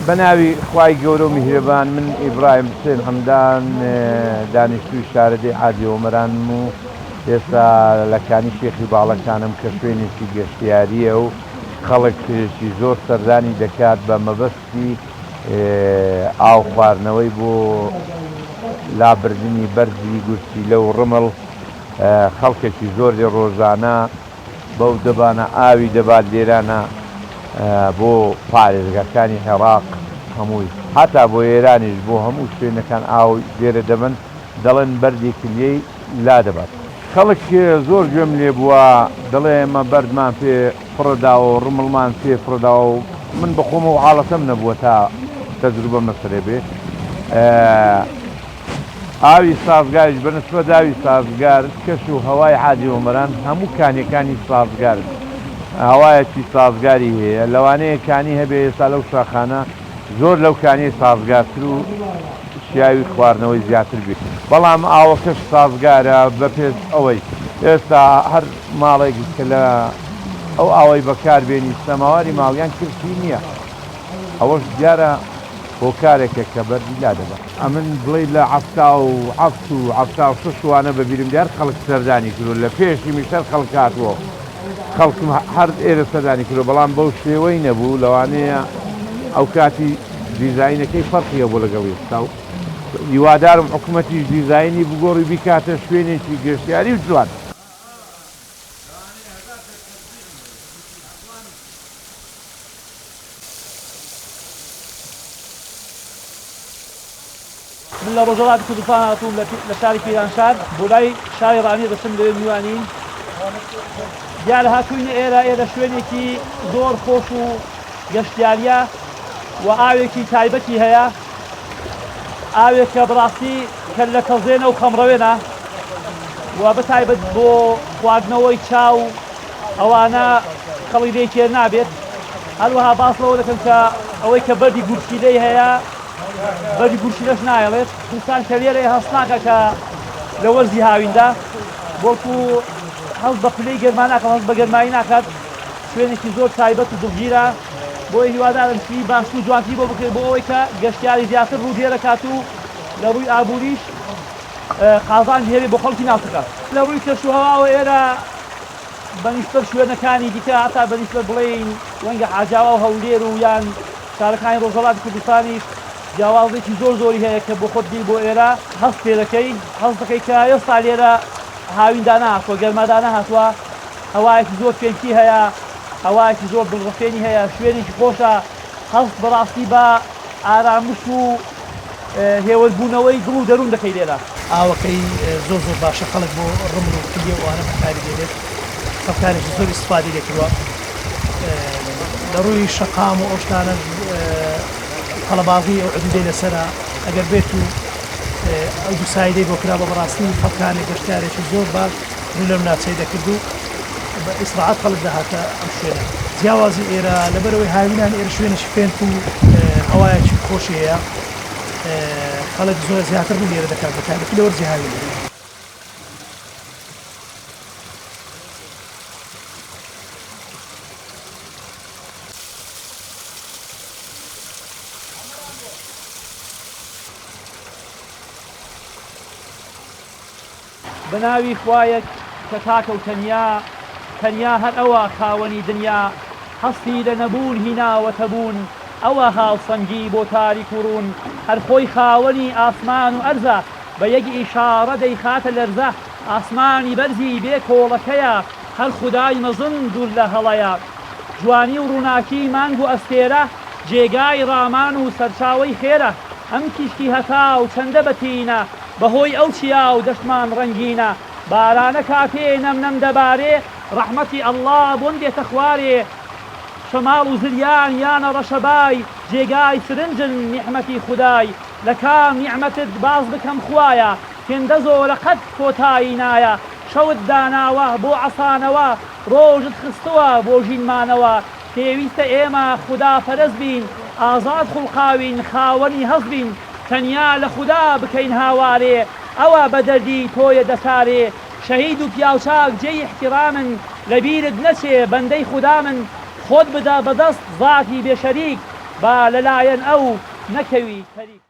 بەناوی خوای گەورە و میهرەبان من ئیبراهیم حوسێن حەمدان دانیشتووی شارەدەی عادی ئۆمەرانم و ئێستا لە کانی شێخی باڵەکانم کە شوێنێکی گەشتیاریە و خەڵکێکی زۆر سەردانی دەکات بە مەبەستی ئاو خواردنەوەی بۆ لابردنی بەرزی گورچیلە و ڕمڵ خەڵکێکی زۆر ڕۆژانە بەو دەبانە ئاوی دەبات لێرانە بۆ پارێزگاکانی عێراق هەمووی هەتا بۆ ئێرانیش بۆ هەموو شوێنەکان ئاو لێرە دەبن دەڵێن بەردێکی لێی لا دەبات خەڵک زۆر گوێم لێ بووە دەڵێ ئێمە بەردمان پێ پڕداوە و ڕمڵمان پێ پڕداوە و من بەخۆمە و حاڵەتەم نەبووە تا تەجروبە مەسەرێ بێ ئاوی سازگاریش بەنسبەت ئاوی سازگار کەش و هەوای عادی ئۆمەران هەموو کانیەکانی سازگارن هەوایەکی سازگاری هەیە لەوانەیە کانی هەبێ ئێستا لەو شاخانە زۆر لەو کانی سازگارتر و شیاوی خواردنەوەی زیاتر بێت بەڵام ئاوەکەش سازگارە بە پێش ئەوەی ئێستا هەر ماڵێک کە لە ئەو ئاوەی بەکاربێنی سەماواری ماڵیان کردی نییە ئەوەش دیارە هۆکارێکە کە بەردی لا دەبات ئەمن بڵێ لە عەفتا و شوانە بەبیرم دیار خەڵک سەردانی کردو لە پێشی میشەر خەڵک هاتووە خەڵکم هەر ئێرە سەردانی کردو بەڵام بەو شێوەی نەبوو لەوانەیە ئەو کاتی دیزاینەکەی فەرقیە بۆ لەگەڵ ئێستا و هیوادارم حکوومەتیش دیزاینی بگۆڕی بیکاتە شوێنێکی گەشتیاری و جوان من لە ڕۆژهەڵاتی کوردستان هاتووم لە شاری پیرانشار بۆ لای شاری ڕانی دەچم لەوێ میوانین دیارە هاتووینە ئێرە شوێنێکی زۆر خۆش و گەشتیاریە و ئاوێکی تایبەتی هەیە ئاوێک کە بڕاستی کە لە کەڵزێنە و خەمڕەوێنە و بەتایبەت بۆ خواردنەوەی چاو ئەوانە خەڵی لێکێ نابێت هەروەها باس لەوە دەکەم کە ئەوەی کە بەردی گورچیلەی هەیە بەردی گورچیلەش نایەڵێت کوردستان کە لێرە هەست ناکە کە لە وەرزی هاویندا بۆکو هەڵ بە پلەی گەرمان ناکات هەڵ بە گەرمایی ناکات شوێنێکی زۆر تایبەت و دڵگیرە بۆی هیوادارم چی باشتر و جوانتری بۆ بکرێت بۆ ئەوەی کە گەشتیاری زیاتر ڕوو دێرەکات و لە ڕووی ئابووریش قازان هێرێ بۆ خەڵکی ناوچەکە لە ڕووی کەشوهەواوە ئێرە بەنسبەت شوێنەکانی دیکە هەتا بەنسبەت بڵێین وەنگە حاجاوا و هەولێر و یان شارەکانی ڕۆژهەڵاتی کوردستانیش جیاوازێکی زۆر زۆری هەیە کە بۆ خۆت بیل بۆ ئێرە هەست پێ دەکەی هەست دەکەی کە ئێستا لێرە هاویندانە هاتووە گەرمادانە هاتووە هەوایەکی زۆر پێنکی هەیە هەوایەکی زۆر دڵڕەفێنی هەیە شوێنێکی خۆشە هەست بەڕاستی بە ئارامش و هێوەربوونەوەی دڵ و دەروون دەکەی لێرە ئاوەکەی زۆر باشە خەڵک بۆ ڕمل و کلیە وانە بەکاری دێنێت خەڵکانێکی زۆر ئیسفادی لێکردووە لە ڕووی شەقام و ئەو شتانە قەڵەباغی ئەو حدودەی لەسەرە ئەگەر بێت و ئەو دوو سایدەی بۆ کرا بە بەڕاستی خەڵکانێک گەشتیارێکی زۆر باش ڕوو لەم ناوچەی دەکرد و بە ئیسراعەت خەڵک داهاتە ئەم شوێنە جیاوازی ئێرە لەبەرەوەی هاوینان ئێرە شوێنێکی پێنک و هەوایەکی خۆشی هەیە خەڵک زۆر زیاتر بوو لێرە دەکات بەتایبەتی لە وەرزی هاوین بەناوی خوایەک کە تاکە و تەنیا هەر ئەوە خاوەنی دنیا هەستی لە نەبوون هیناوەتە بوون ئەوە هاوسەنگی بۆ تاریک و ڕوون هەر خۆی خاوەنی ئاسمان و ئەرزە بە یەک ئیشارە دەیخاتە لەرزە ئاسمانی بەرزی بێ کۆڵەکەیە هەر خودای مەزن دوور لە هەڵەیە جوانی و ڕووناکی مانگ و ئەستێرە جێگای ڕامان و سەرچاوەی خێرە ئەم کیشتی هەتا و چەندە بەتینە بەهۆی ئەو چیا و دەشمان ڕەنگینە بارانە کاتێ نەم دەبارێ ڕەحمەتی ئەڵڵا بۆن دێتە خوارێ شەماڵ و زریان یانە ڕەشەبای جێگای سرنجن نیحمەتی خودای لە کام نیحمەتت باز بکەم خوایە هێندە زۆرە قەت کۆتایی نایە شەوت داناوە بۆ عەسانەوە ڕۆژت خستووە بۆ ژینمانەوە پێویستە ئێمە خوداپەرست بین ئازاد خوڵقاوین خاوەنی هەست بین تەنیا لە خوددا بکەین هاوارێ ئەوە بە دەردی تۆیە دەسارێ شەهید و پیاوچاک جێی احتیرامن لەبیرت نەچێ بەندەی خوددا من خۆت بدە بەدەست ذاتی بێشەریک با لەلایەن ئەو نەکەوی خەریک